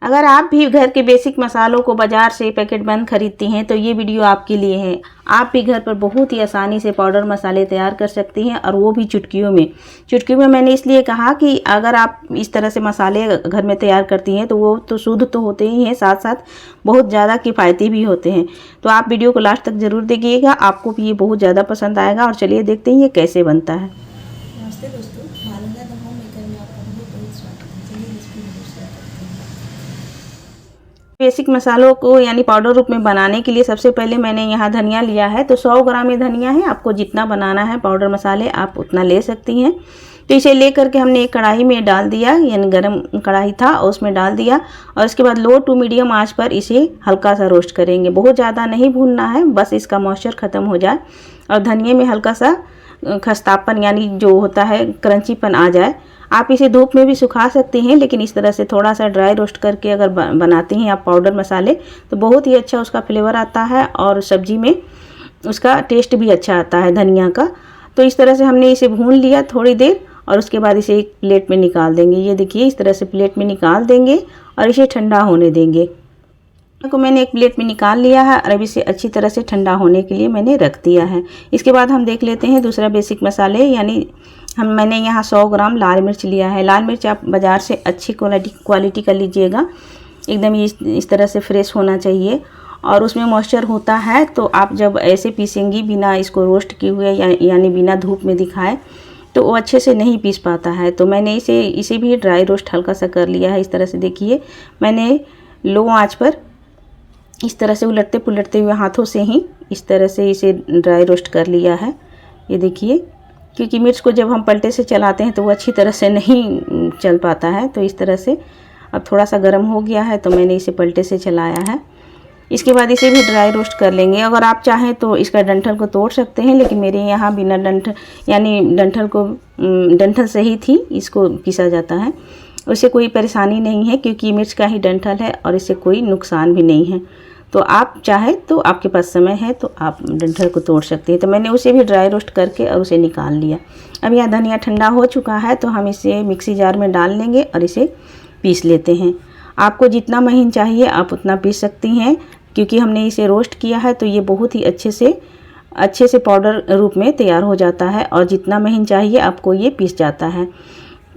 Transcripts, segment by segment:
अगर आप भी घर के बेसिक मसालों को बाज़ार से पैकेट बंद खरीदती हैं तो ये वीडियो आपके लिए है। आप भी घर पर बहुत ही आसानी से पाउडर मसाले तैयार कर सकती हैं, और वो भी चुटकियों में। चुटकियों में मैंने इसलिए कहा कि अगर आप इस तरह से मसाले घर में तैयार करती हैं तो वो तो शुद्ध तो होते ही हैं, साथ साथ बहुत ज़्यादा किफ़ायती भी होते हैं। तो आप वीडियो को लास्ट तक ज़रूर देखिएगा, आपको भी ये बहुत ज़्यादा पसंद आएगा। और चलिए देखते हैं ये कैसे बनता है। नमस्ते दोस्तों, मालूंगा द होम मेकर में आपका बहुत स्वागत है। चलिए रेसिपी शुरू करते हैं। बेसिक मसालों को यानी पाउडर रूप में बनाने के लिए सबसे पहले मैंने यहाँ धनिया लिया है। तो 100 ग्राम ये धनिया है। आपको जितना बनाना है पाउडर मसाले आप उतना ले सकती हैं। तो इसे ले करके हमने एक कढ़ाई में डाल दिया, यानी गरम कढ़ाई था और उसमें डाल दिया। और उसके बाद लो टू मीडियम आंच पर इसे हल्का सा रोस्ट करेंगे। बहुत ज़्यादा नहीं भूनना है, बस इसका मॉइस्चर ख़त्म हो जाए और धनिये में हल्का सा खस्तापन यानी जो होता है क्रंचीपन आ जाए। आप इसे धूप में भी सुखा सकते हैं, लेकिन इस तरह से थोड़ा सा ड्राई रोस्ट करके अगर बनाती हैं आप पाउडर मसाले तो बहुत ही अच्छा उसका फ्लेवर आता है और सब्जी में उसका टेस्ट भी अच्छा आता है धनिया का। तो इस तरह से हमने इसे भून लिया थोड़ी देर और उसके बाद इसे एक प्लेट में निकाल देंगे। ये देखिए इस तरह से प्लेट में निकाल देंगे और इसे ठंडा होने देंगे। को मैंने एक प्लेट में निकाल लिया है और अब इसे अच्छी तरह से ठंडा होने के लिए मैंने रख दिया है। इसके बाद हम देख लेते हैं दूसरा बेसिक मसाले, यानी मैंने यहाँ 100 ग्राम लाल मिर्च लिया है। लाल मिर्च आप बाज़ार से अच्छी क्वालिटी का लीजिएगा, एकदम इस तरह से फ्रेश होना चाहिए और उसमें मॉइस्चर होता है। तो आप जब ऐसे पीसेंगी बिना इसको रोस्ट किए हुए यानी बिना धूप में दिखाए तो वो अच्छे से नहीं पीस पाता है। तो मैंने इसे भी ड्राई रोस्ट हल्का सा कर लिया है। इस तरह से देखिए मैंने लो आँच पर इस तरह से उलटते पुलटते हुए हाथों से ही इस तरह से इसे ड्राई रोस्ट कर लिया है। ये देखिए, क्योंकि मिर्च को जब हम पलटे से चलाते हैं तो वो अच्छी तरह से नहीं चल पाता है। तो इस तरह से अब थोड़ा सा गर्म हो गया है तो मैंने इसे पलटे से चलाया है। इसके बाद इसे भी ड्राई रोस्ट कर लेंगे। अगर आप चाहें तो इसका डंठल को तोड़ सकते हैं, लेकिन मेरे यहाँ बिना डंठल यानी डंठल से ही थी इसको पीसा जाता है। उससे कोई परेशानी नहीं है क्योंकि मिर्च का ही डंठल है और इससे कोई नुकसान भी नहीं है। तो आप चाहे तो आपके पास समय है तो आप डंठल को तोड़ सकते हैं। तो मैंने उसे भी ड्राई रोस्ट करके और उसे निकाल लिया। अब यह धनिया ठंडा हो चुका है तो हम इसे मिक्सी जार में डाल लेंगे और इसे पीस लेते हैं। आपको जितना महीन चाहिए आप उतना पीस सकती हैं, क्योंकि हमने इसे रोस्ट किया है तो ये बहुत ही अच्छे से पाउडर रूप में तैयार हो जाता है और जितना महीन चाहिए आपको ये पीस जाता है।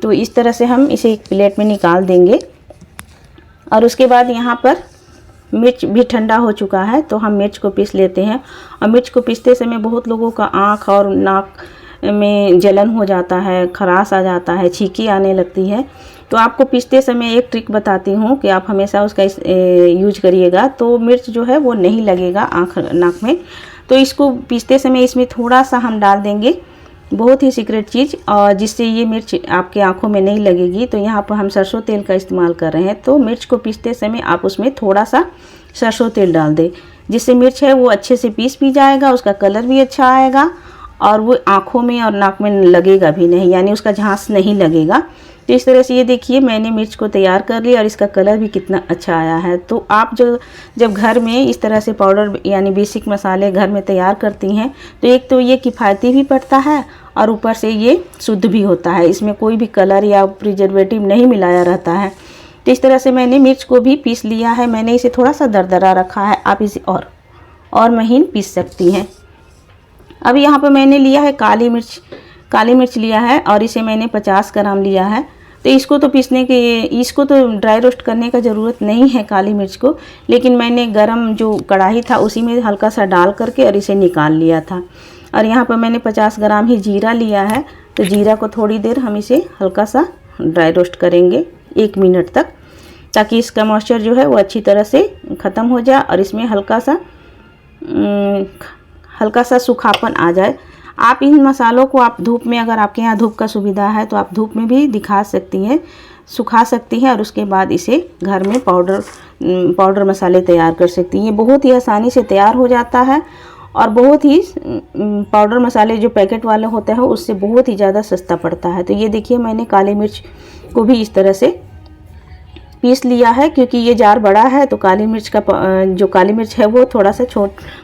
तो इस तरह से हम इसे एक प्लेट में निकाल देंगे। और उसके बाद यहाँ पर मिर्च भी ठंडा हो चुका है तो हम मिर्च को पीस लेते हैं। और मिर्च को पीसते समय बहुत लोगों का आँख और नाक में जलन हो जाता है, खराश आ जाता है, छींकी आने लगती है। तो आपको पीसते समय एक ट्रिक बताती हूँ कि आप हमेशा उसका यूज करिएगा तो मिर्च जो है वो नहीं लगेगा आँख नाक में। तो इसको पीसते समय इसमें थोड़ा सा हम डाल देंगे, बहुत ही सीक्रेट चीज़, और जिससे ये मिर्च आपके आंखों में नहीं लगेगी। तो यहाँ पर हम सरसों तेल का इस्तेमाल कर रहे हैं। तो मिर्च को पीसते समय आप उसमें थोड़ा सा सरसों तेल डाल दें, जिससे मिर्च है वो अच्छे से पीस भी जाएगा, उसका कलर भी अच्छा आएगा और वो आँखों में और नाक में लगेगा भी नहीं, यानी उसका झांस नहीं लगेगा। तो इस तरह से ये देखिए मैंने मिर्च को तैयार कर लिया और इसका कलर भी कितना अच्छा आया है। तो आप जब घर में इस तरह से पाउडर यानी बेसिक मसाले घर में तैयार करती हैं तो एक तो ये किफ़ायती भी पड़ता है और ऊपर से ये शुद्ध भी होता है, इसमें कोई भी कलर या प्रिजर्वेटिव नहीं मिलाया रहता है। तो इस तरह से मैंने मिर्च को भी पीस लिया है। मैंने इसे थोड़ा सा दरदरा रखा है, आप इसे और महीन पीस सकती हैं। अब यहाँ पर मैंने लिया है काली मिर्च लिया है और इसे मैंने 50 ग्राम लिया है। तो इसको तो ड्राई रोस्ट करने का ज़रूरत नहीं है काली मिर्च को, लेकिन मैंने गरम जो कढ़ाई था उसी में हल्का सा डाल करके और इसे निकाल लिया था। और यहाँ पर मैंने 50 ग्राम ही जीरा लिया है। तो जीरा को थोड़ी देर हम इसे हल्का सा ड्राई रोस्ट करेंगे 1 मिनट तक, ताकि इसका मॉइस्चर जो है वो अच्छी तरह से ख़त्म हो जाए और इसमें हल्का सा सूखापन आ जाए। आप इन मसालों को आप धूप में, अगर आपके यहाँ धूप का सुविधा है तो आप धूप में भी सुखा सकती हैं और उसके बाद इसे घर में पाउडर मसाले तैयार कर सकती हैं। ये बहुत ही आसानी से तैयार हो जाता है और बहुत ही पाउडर मसाले जो पैकेट वाले होते हैं उससे बहुत ही ज़्यादा सस्ता पड़ता है। तो ये देखिए मैंने काली मिर्च को भी इस तरह से पीस लिया है, क्योंकि ये जार बड़ा है तो काली मिर्च है वो थोड़ा सा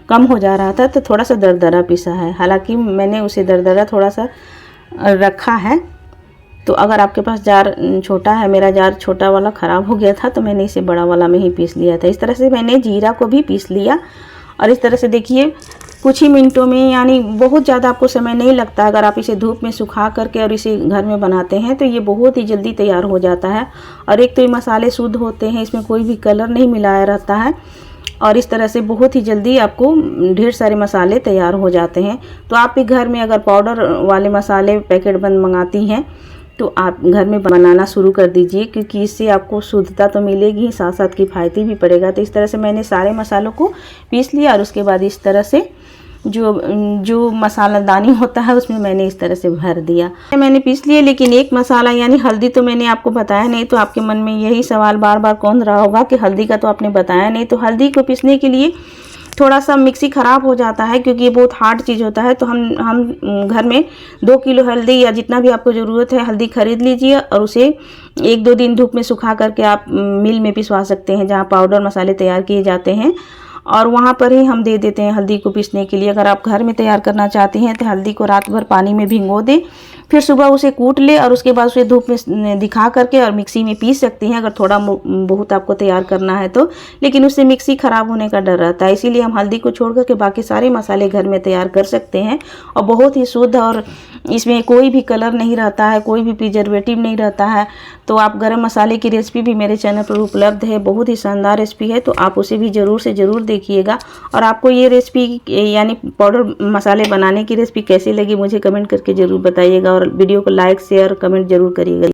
कम हो जा रहा था, तो थोड़ा सा दरदरा पीसा है। हालांकि मैंने उसे दरदरा थोड़ा सा रखा है तो अगर आपके पास जार छोटा है, मेरा जार छोटा वाला ख़राब हो गया था तो मैंने इसे बड़ा वाला में ही पीस लिया था। इस तरह से मैंने जीरा को भी पीस लिया और इस तरह से देखिए कुछ ही मिनटों में, यानी बहुत ज़्यादा आपको समय नहीं लगता। अगर आप इसे धूप में सुखा करके और इसे घर में बनाते हैं तो ये बहुत ही जल्दी तैयार हो जाता है। और एक तो ये मसाले शुद्ध होते हैं, इसमें कोई भी कलर नहीं मिलाया रहता है और इस तरह से बहुत ही जल्दी आपको ढेर सारे मसाले तैयार हो जाते हैं। तो आप भी घर में अगर पाउडर वाले मसाले पैकेट बंद मंगाती हैं तो आप घर में बनाना शुरू कर दीजिए, क्योंकि इससे आपको शुद्धता तो मिलेगी, साथ साथ किफ़ायती भी पड़ेगा। तो इस तरह से मैंने सारे मसालों को पीस लिया और उसके बाद इस तरह से जो मसालादानी होता है उसमें मैंने इस तरह से भर दिया। मैंने पीस लिया, लेकिन एक मसाला यानी हल्दी तो मैंने आपको बताया नहीं। तो आपके मन में यही सवाल बार बार कौन रहा होगा कि हल्दी का तो आपने बताया नहीं। तो हल्दी को पीसने के लिए थोड़ा सा मिक्सी ख़राब हो जाता है, क्योंकि ये बहुत हार्ड चीज़ होता है। तो हम घर में 2 किलो हल्दी या जितना भी आपको ज़रूरत है हल्दी ख़रीद लीजिए और उसे 1-2 दिन धूप में सुखा करके आप मिल में पिसवा सकते हैं, जहाँ पाउडर मसाले तैयार किए जाते हैं, और वहाँ पर ही हम दे देते हैं हल्दी को पीसने के लिए। अगर आप घर में तैयार करना चाहती हैं तो हल्दी को रात भर पानी में भिगो दें, फिर सुबह उसे कूट ले और उसके बाद उसे धूप में दिखा करके और मिक्सी में पीस सकती हैं, अगर थोड़ा बहुत आपको तैयार करना है तो। लेकिन उससे मिक्सी ख़राब होने का डर रहता है, इसीलिए हम हल्दी को छोड़ करके बाकी सारे मसाले घर में तैयार कर सकते हैं और बहुत ही शुद्ध, और इसमें कोई भी कलर नहीं रहता है, कोई भी प्रिजर्वेटिव नहीं रहता है। तो आप गरम मसाले की रेसिपी भी मेरे चैनल पर उपलब्ध है, बहुत ही शानदार रेसिपी है, तो आप उसे भी ज़रूर से ज़रूर देखिएगा। और आपको ये रेसिपी यानी पाउडर मसाले बनाने की रेसिपी कैसी लगी मुझे कमेंट करके ज़रूर बताइएगा, और वीडियो को लाइक शेयर कमेंट ज़रूर करिएगा।